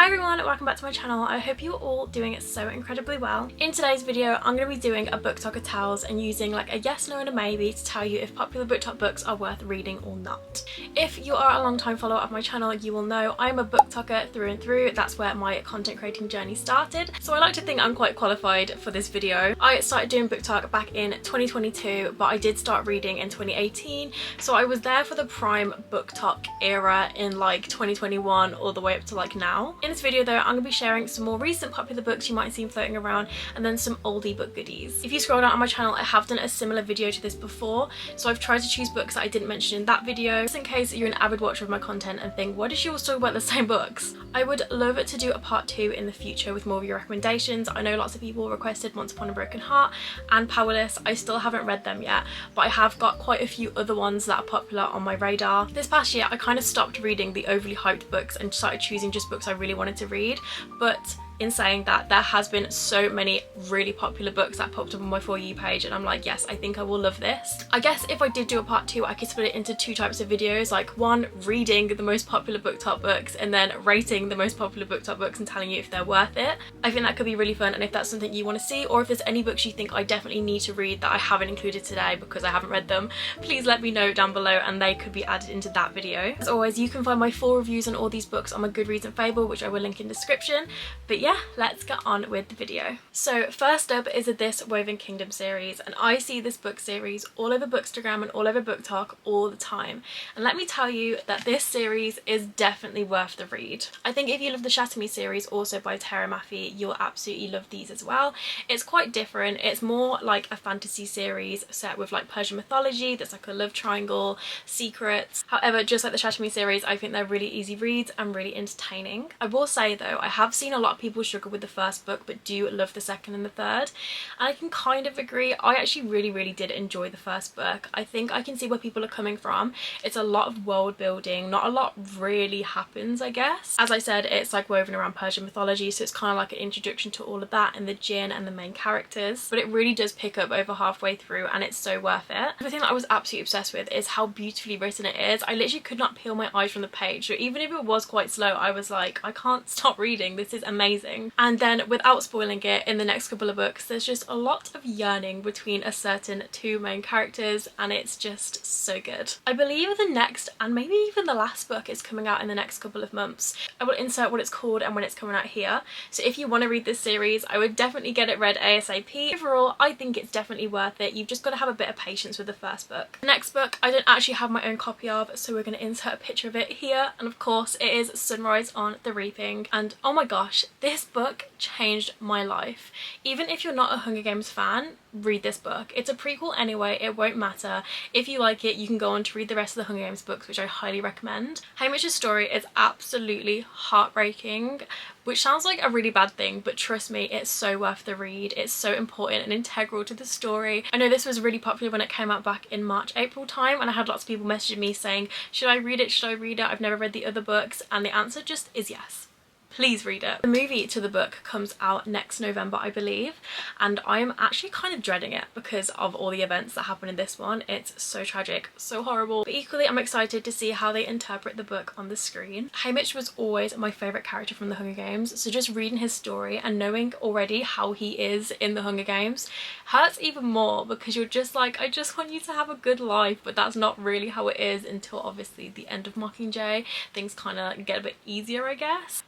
Hi everyone, welcome back to my channel. I hope you're all doing so incredibly well. In today's video, I'm going to be doing a BookTok tells and using like a yes, no and a maybe to tell you if popular BookTok books are worth reading or not. If you are a long time follower of my channel, you will know I'm a BookToker through and through. That's where my content creating journey started. So I like to think I'm quite qualified for this video. I started doing BookTok back in 2022, but I did start reading in 2018. So I was there for the prime BookTok era in like 2021 all the way up to like now. In this video though, I'm going to be sharing some more recent popular books you might have seen floating around and then some oldie book goodies. If you scroll down on my channel, I have done a similar video to this before, so I've tried to choose books that I didn't mention in that video, just in case you're an avid watcher of my content and think, why does she always talk about the same books? I would love to do a part 2 in the future with more of your recommendations. I know lots of people requested Once Upon a Broken Heart and Powerless. I still haven't read them yet, but I have got quite a few other ones that are popular on my radar. This past year, I kind of stopped reading the overly hyped books and started choosing just books I really wanted to read, but in saying that, there has been so many really popular books that popped up on my For You page and I'm like, yes, I think I will love this. I guess if I did do a part 2, I could split it into 2 types of videos, like one reading the most popular BookTok books and then rating the most popular BookTok books and telling you if they're worth it. I think that could be really fun, and if that's something you want to see, or if there's any books you think I definitely need to read that I haven't included today because I haven't read them, please let me know down below and they could be added into that video. As always, you can find my full reviews on all these books on my Goodreads and Fable, which I will link in the description. But yeah, let's get on with the video. So first up is This Woven Kingdom series, and I see this book series all over Bookstagram and all over BookTok all the time, and let me tell you that this series is definitely worth the read. I think if you love the Shatter Me series, also by Tara Maffey, you'll absolutely love these as well. It's quite different. It's more like a fantasy series set with like Persian mythology. There's like a love triangle, secrets. However, just like the Shatter Me series, I think they're really easy reads and really entertaining. I will say though, I have seen a lot of people struggle with the first book but do love the second and the third, and I can kind of agree. I actually really did enjoy the first book. I think I can see where people are coming from. It's a lot of world building, not a lot really happens, I guess. As I said, it's like woven around Persian mythology, so it's kind of like an introduction to all of that and the jinn and the main characters, but it really does pick up over halfway through and it's so worth it. The thing that I was absolutely obsessed with is how beautifully written it is. I literally could not peel my eyes from the page, so even if it was quite slow, I was like, I can't stop reading, this is amazing. And then without spoiling it, in the next couple of books there's just a lot of yearning between a certain 2 main characters and it's just so good. I believe the next and maybe even the last book is coming out in the next couple of months. I will insert what it's called and when it's coming out here, so if you want to read this series, I would definitely get it read ASAP. Overall, I think it's definitely worth it. You've just got to have a bit of patience with the first book. The next book I don't actually have my own copy of, so we're going to insert a picture of it here, and of course it is Sunrise on the Reaping, and oh my gosh, this book changed my life. Even if you're not a Hunger Games fan, read this book. It's a prequel anyway, it won't matter. If you like it, you can go on to read the rest of the Hunger Games books, which I highly recommend. Haymitch's story is absolutely heartbreaking, which sounds like a really bad thing, but trust me, it's so worth the read. It's so important and integral to the story. I know this was really popular when it came out back in March, April time, and I had lots of people messaging me saying, should I read it? Should I read it? I've never read the other books, and the answer just is yes. Please read it. The movie to the book comes out next November, I believe, and I'm actually kind of dreading it because of all the events that happen in this one. It's so tragic, so horrible, but equally I'm excited to see how they interpret the book on the screen. Haymitch was always my favourite character from the Hunger Games, so just reading his story and knowing already how he is in the Hunger Games hurts even more, because you're just like, I just want you to have a good life, but that's not really how it is until obviously the end of Mockingjay. Things kind of get a bit easier, I guess.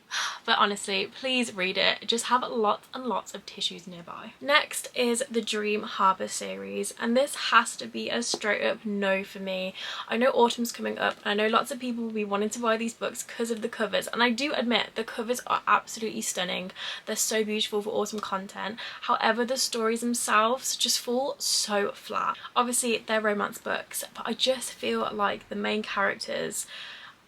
But honestly, please read it. Just have lots and lots of tissues nearby. Next is the Dream Harbour series, and this has to be a straight up no for me. I know autumn's coming up and I know lots of people will be wanting to buy these books because of the covers, and I do admit the covers are absolutely stunning. They're so beautiful for autumn content. However, the stories themselves just fall so flat. Obviously they're romance books, but I just feel like the main characters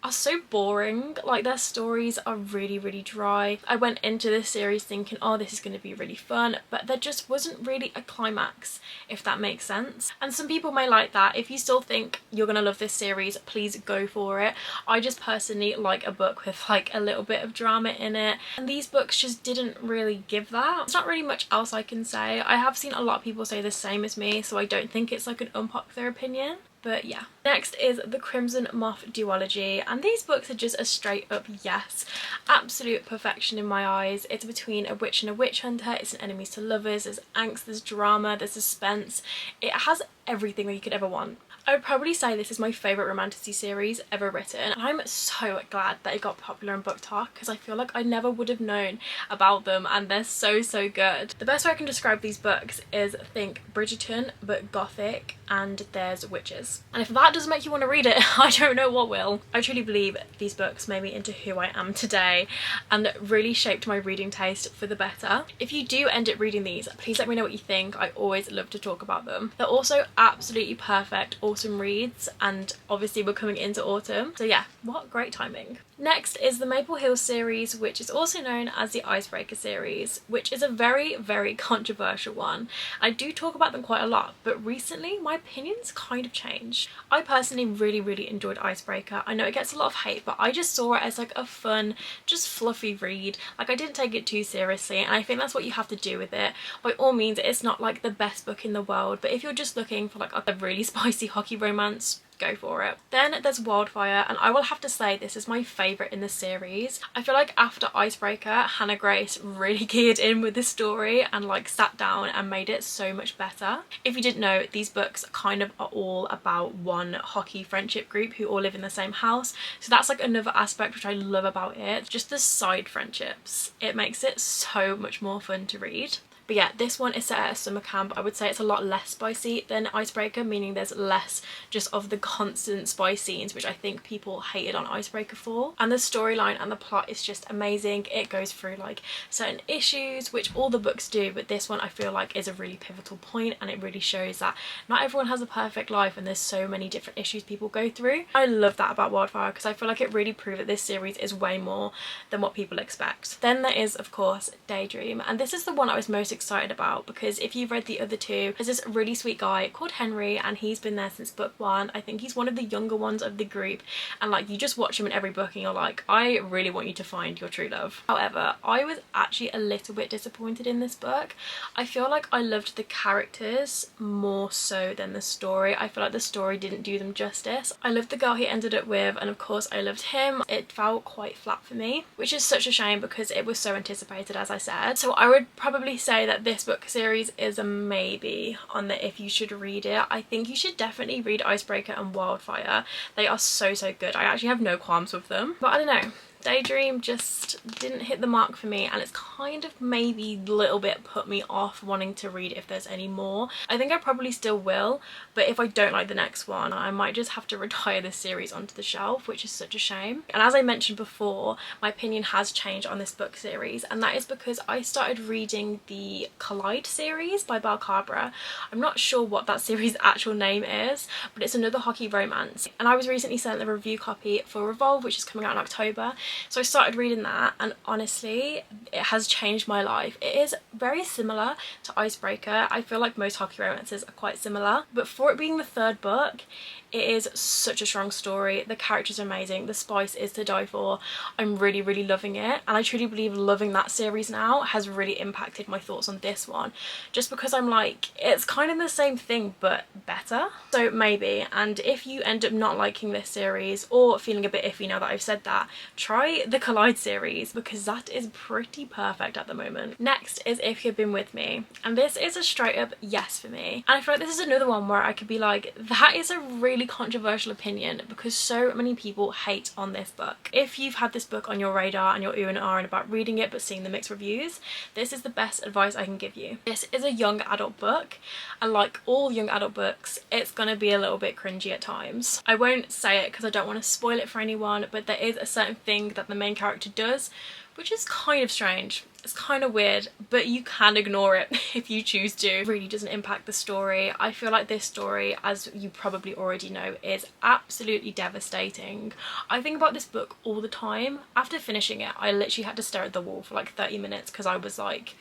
are so boring. Like, their stories are really dry. I went into this series thinking, oh, this is going to be really fun, but there just wasn't really a climax, if that makes sense. And some people may like that. If you still think you're going to love this series, please go for it. I just personally like a book with like a little bit of drama in it, and these books just didn't really give that. There's not really much else I can say. I have seen a lot of people say the same as me, so I don't think it's like an unpopular opinion. But yeah. Next is the Crimson Moth Duology, and these books are just a straight up yes. Absolute perfection in my eyes. It's between a witch and a witch hunter, it's an enemies to lovers, there's angst, there's drama, there's suspense. It has everything that you could ever want. I would probably say this is my favourite romantasy series ever written. I'm so glad that it got popular in BookTok because I feel like I never would have known about them, and they're so good. The best way I can describe these books is think Bridgerton but gothic, and there's witches. And if that doesn't make you want to read it, I don't know what will. I truly believe these books made me into who I am today and really shaped my reading taste for the better. If you do end up reading these, please let me know what you think. I always love to talk about them. They're also absolutely perfect autumn reads, and obviously we're coming into autumn, so yeah, what great timing. Next is the Mapel series, which is also known as the Icebreaker series, which is a very controversial one. I do talk about them quite a lot, but recently my opinions kind of changed. I personally really enjoyed Icebreaker. I know it gets a lot of hate, but I just saw it as like a fun, just fluffy read. Like, I didn't take it too seriously, and I think that's what you have to do with it. By all means, it's not like the best book in the world, but if you're just looking for like a really spicy hockey romance, go for it. Then there's Wildfire, and I will have to say this is my favourite in the series. I feel like after Icebreaker, Hannah Grace really geared in with the story and like sat down and made it so much better. If you didn't know, these books kind of are all about one hockey friendship group who all live in the same house, so that's like another aspect which I love about it, just the side friendships. It makes it so much more fun to read. But yeah, this one is set at a summer camp. I would say it's a lot less spicy than Icebreaker, meaning there's less just of the constant spice scenes, which I think people hated on Icebreaker for. And the storyline and the plot is just amazing. It goes through like certain issues, which all the books do, but this one I feel like is a really pivotal point, and it really shows that not everyone has a perfect life and there's so many different issues people go through. I love that about Wildfire because I feel like it really proved that this series is way more than what people expect. Then there is, of course, Daydream, and this is the one I was most excited about because if you've read the other two, there's this really sweet guy called Henry, and he's been there since book one. I think he's one of the younger ones of the group, and like you just watch him in every book and you're like, I really want you to find your true love. However, I was actually a little bit disappointed in this book. I feel like I loved the characters more so than the story. I feel like the story didn't do them justice. I loved the girl he ended up with, and of course I loved him. It felt quite flat for me, which is such a shame because it was so anticipated, as I said. So I would probably say that this book series is a maybe on the if you should read it. I think you should definitely read Icebreaker and Wildfire. They are so good. I actually have no qualms with them, but I don't know. Daydream just didn't hit the mark for me, and it's kind of maybe a little bit put me off wanting to read if there's any more. I think I probably still will, but if I don't like the next one, I might just have to retire this series onto the shelf, which is such a shame. And as I mentioned before, my opinion has changed on this book series, and that is because I started reading the Collide series by Balcabra. I'm not sure what that series' actual name is, but it's another hockey romance, and I was recently sent a review copy for Revolve, which is coming out in October. So I started reading that, and honestly, it has changed my life. It is very similar to Icebreaker. I feel like most hockey romances are quite similar, but for it being the third book, it is such a strong story. The characters are amazing. The spice is to die for. I'm really loving it, and I truly believe loving that series now has really impacted my thoughts on this one, just because I'm like, it's kind of the same thing but better. So maybe, and if you end up not liking this series or feeling a bit iffy now that I've said that, try the Collide series because that is pretty perfect at the moment. Next is If You've Been With Me, and this is a straight up yes for me, and I feel like this is another one where I could be like, that is a really controversial opinion because so many people hate on this book. If you've had this book on your radar and you're ooh and ahhing about reading it but seeing the mixed reviews, this is the best advice I can give you. This is a young adult book, and like all young adult books, it's gonna be a little bit cringy at times. I won't say it because I don't want to spoil it for anyone, but there is a certain thing that the main character does which is kind of strange. It's kind of weird, but you can ignore it if you choose to. It really doesn't impact the story. I feel like this story, as you probably already know, is absolutely devastating. I think about this book all the time. After finishing it, I literally had to stare at the wall for like 30 minutes because I was like,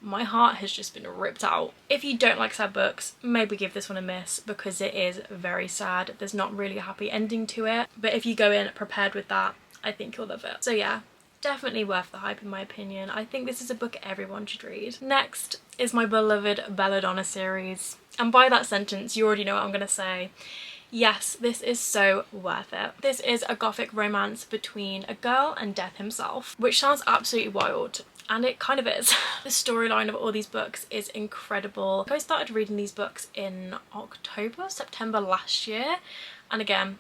my heart has just been ripped out. If you don't like sad books, maybe give this one a miss because it is very sad. There's not really a happy ending to it, but if you go in prepared with that, I think you'll love it. So yeah, definitely worth the hype in my opinion. I think this is a book everyone should read. Next is my beloved Belladonna series, and by that sentence you already know what I'm gonna say. Yes, this is so worth it. This is a gothic romance between a girl and Death himself, which sounds absolutely wild. And it kind of is. The storyline of all these books is incredible. I started reading these books in September last year. And again,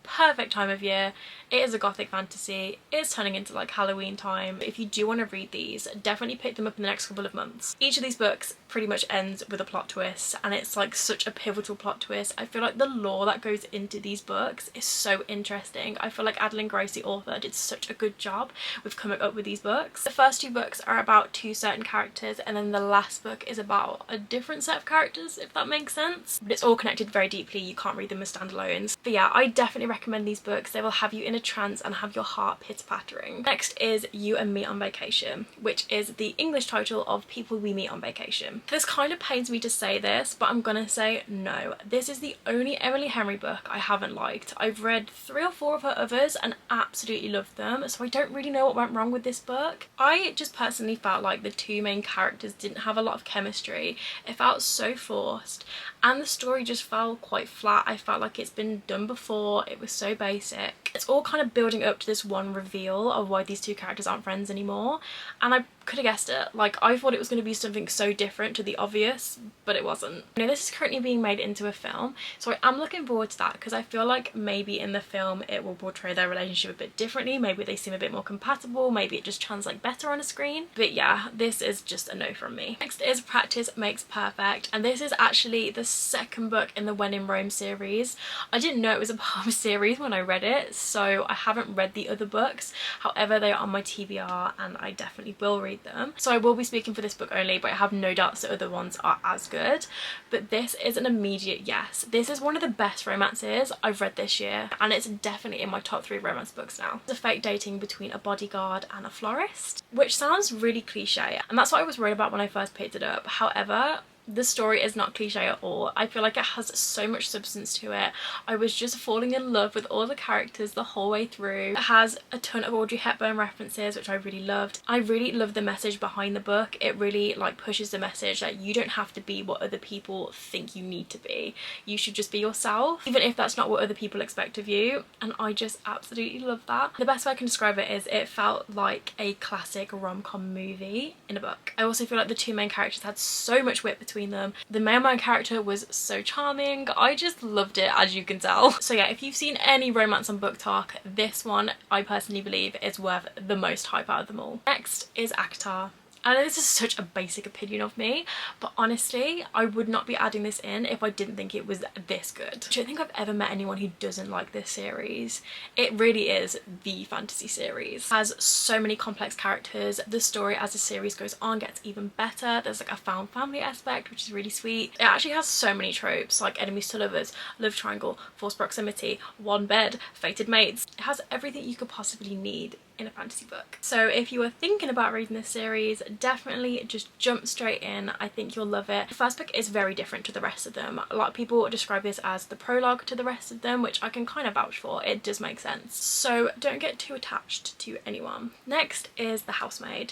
perfect time of year. It is a gothic fantasy. It's turning into like Halloween time. If you do want to read these, definitely pick them up in the next couple of months. Each of these books pretty much ends with a plot twist, and it's like such a pivotal plot twist. I feel like the lore that goes into these books is so interesting. I feel like Evelyn, the author, did such a good job with coming up with these books. The first two books are about two certain characters, and then the last book is about a different set of characters, if that makes sense. But it's all connected very deeply. You can't read them as standalones. But yeah, I definitely recommend these books. They will have you in a trance and have your heart pitter-pattering. Next is You and Me on Vacation, which is the English title of People We Meet on Vacation. This kind of pains me to say this, but I'm gonna say no. This is the only Emily Henry book I haven't liked. I've read 3 or 4 of her others and absolutely loved them, so I don't really know what went wrong with this book. I just personally felt like the two main characters didn't have a lot of chemistry. It felt so forced, and the story just felt quite flat. I felt like it's been done before. It was so basic. It's all kind of building up to this one reveal of why these two characters aren't friends anymore, and I could have guessed it. Like, I thought it was going to be something so different to the obvious, but it wasn't. You know, this is currently being made into a film, so I am looking forward to that, because I feel like maybe in the film it will portray their relationship a bit differently. Maybe they seem a bit more compatible, maybe it just translates better on a screen. But yeah, this is just a no from me. Next is Practice Makes Perfect, and this is actually the second book in the When in Rome series. I didn't know it was a part of a series when I read it, so I haven't read the other books. However, they are on my TBR and I definitely will read them. So I will be speaking for this book only, but I have no doubts that other ones are as good. But this is an immediate yes. This is one of the best romances I've read this year, and it's definitely in my top 3 romance books now. It's a fake dating between a bodyguard and a florist, which sounds really cliche, and that's what I was worried about when I first picked it up. However, the story is not cliche at all. I feel like it has so much substance to it. I was just falling in love with all the characters the whole way through. It has a ton of Audrey Hepburn references, which I really loved. I really love the message behind the book. It really like pushes the message that you don't have to be what other people think you need to be. You should just be yourself, even if that's not what other people expect of you. And I just absolutely love that. The best way I can describe it is it felt like a classic rom-com movie in a book. I also feel like the two main characters had so much wit between them. The mailman character was so charming. I just loved it, as you can tell. So yeah, if you've seen any romance on BookTok, this one I personally believe is worth the most hype out of them all. Next is Acotar. I know this is such a basic opinion of me, but honestly, I would not be adding this in if I didn't think it was this good. I don't think I've ever met anyone who doesn't like this series. It really is the fantasy series. It has so many complex characters. The story as the series goes on gets even better. There's like a found family aspect, which is really sweet. It actually has so many tropes, like enemies to lovers, love triangle, forced proximity, one bed, fated mates. It has everything you could possibly need in a fantasy book. So if you are thinking about reading this series, definitely just jump straight in. I think you'll love it. The first book is very different to the rest of them. A lot of people describe this as the prologue to the rest of them, which I can kind of vouch for. It does make sense. So don't get too attached to anyone. Next is The Housemaid,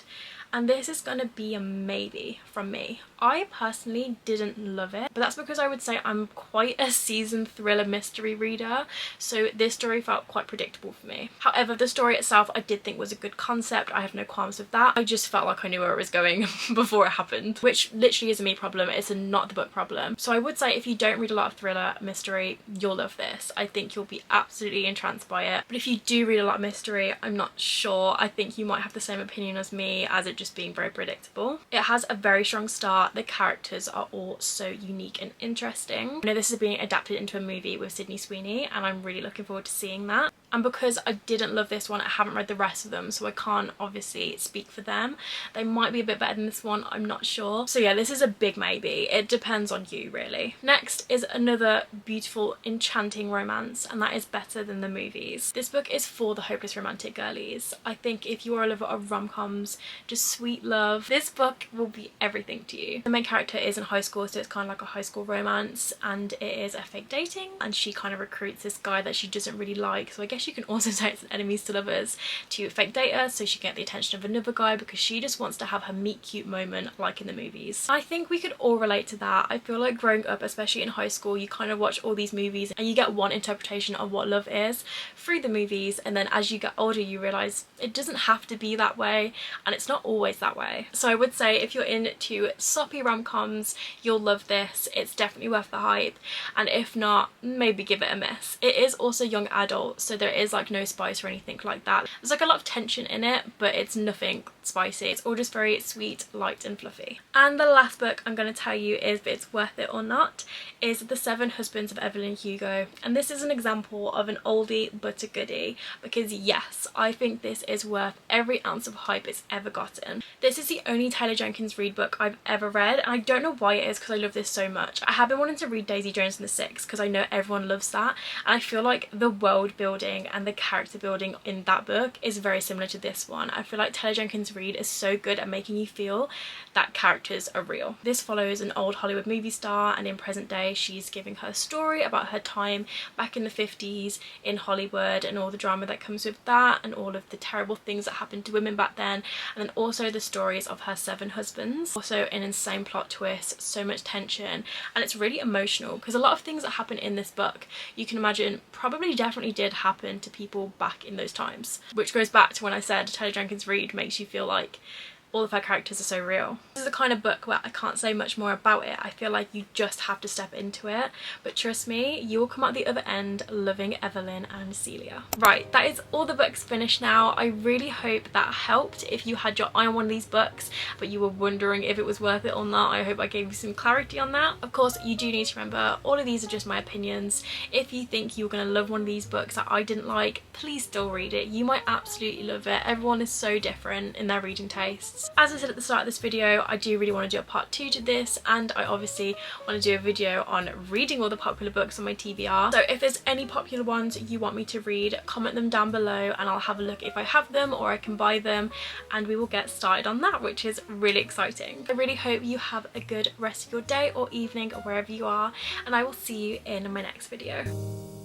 and this is gonna be a maybe from me. I personally didn't love it, but that's because I would say I'm quite a seasoned thriller mystery reader, so this story felt quite predictable for me. However, the story itself I did think was a good concept. I have no qualms with that. I just felt like I knew where it was going before it happened, which literally is a me problem. It's not the book problem. So I would say if you don't read a lot of thriller mystery, you'll love this. I think you'll be absolutely entranced by it. But if you do read a lot of mystery, I'm not sure. I think you might have the same opinion as me, as it just being very predictable. It has a very strong start. The characters are all so unique and interesting. I know this is being adapted into a movie with Sydney Sweeney, and I'm really looking forward to seeing that. And because I didn't love this one, I haven't read the rest of them, so I can't obviously speak for them. They might be a bit better than this one, I'm not sure. So yeah, this is a big maybe. It depends on you, really. Next is another beautiful, enchanting romance, and that is Better Than the Movies. This book is for the hopeless romantic girlies. I think if you are a lover of rom-coms, just sweet love, this book will be everything to you. The main character is in high school, so it's kind of like a high school romance, and it is a fake dating, and she kind of recruits this guy that she doesn't really like, so I guess she can also turn into enemies to lovers to fake date her so she can get the attention of another guy because she just wants to have her meet cute moment like in the movies. I think we could all relate to that. I feel like growing up, especially in high school, you kind of watch all these movies and you get one interpretation of what love is through the movies, and then as you get older you realise it doesn't have to be that way, and it's not always that way. So I would say if you're into soppy rom-coms, you'll love this. It's definitely worth the hype, and if not, maybe give it a miss. It is also young adult, so there is like no spice or anything like that. There's like a lot of tension in it, but it's nothing spicy. It's all just very sweet, light and fluffy. And the last book I'm going to tell you is if it's worth it or not is The Seven Husbands of Evelyn and Hugo, and this is an example of an oldie but a goodie, because yes, I think this is worth every ounce of hype it's ever gotten. This is the only Taylor Jenkins Reid book I've ever read, and I don't know why it is because I love this so much. I have been wanting to read Daisy Jones and the Six because I know everyone loves that, and I feel like the world building and the character building in that book is very similar to this one. I feel like Taylor Jenkins Reid is so good at making you feel that characters are real. This follows an old Hollywood movie star, and in present day she's giving her story about her time back in the 50s in Hollywood and all the drama that comes with that and all of the terrible things that happened to women back then, and then also the stories of her 7 husbands. Also an insane plot twist, so much tension, and it's really emotional because a lot of things that happen in this book you can imagine probably definitely did happen to people back in those times, which goes back to when I said Taylor Jenkins Reid makes you feel like all of her characters are so real. This is the kind of book where I can't say much more about it. I feel like you just have to step into it, but trust me, you will come out the other end loving Evelyn and Celia. Right, that is all the books finished now. I really hope that helped. If you had your eye on one of these books but you were wondering if it was worth it or not, I hope I gave you some clarity on that. Of course, you do need to remember all of these are just my opinions. If you think you're going to love one of these books that I didn't like, please still read it. You might absolutely love it. Everyone is so different in their reading tastes. As I said at the start of this video, I do really want to do a part 2 to this, and I obviously want to do a video on reading all the popular books on my TBR. So if there's any popular ones you want me to read, comment them down below and I'll have a look if I have them or I can buy them, and we will get started on that, which is really exciting. I really hope you have a good rest of your day or evening or wherever you are, and I will see you in my next video.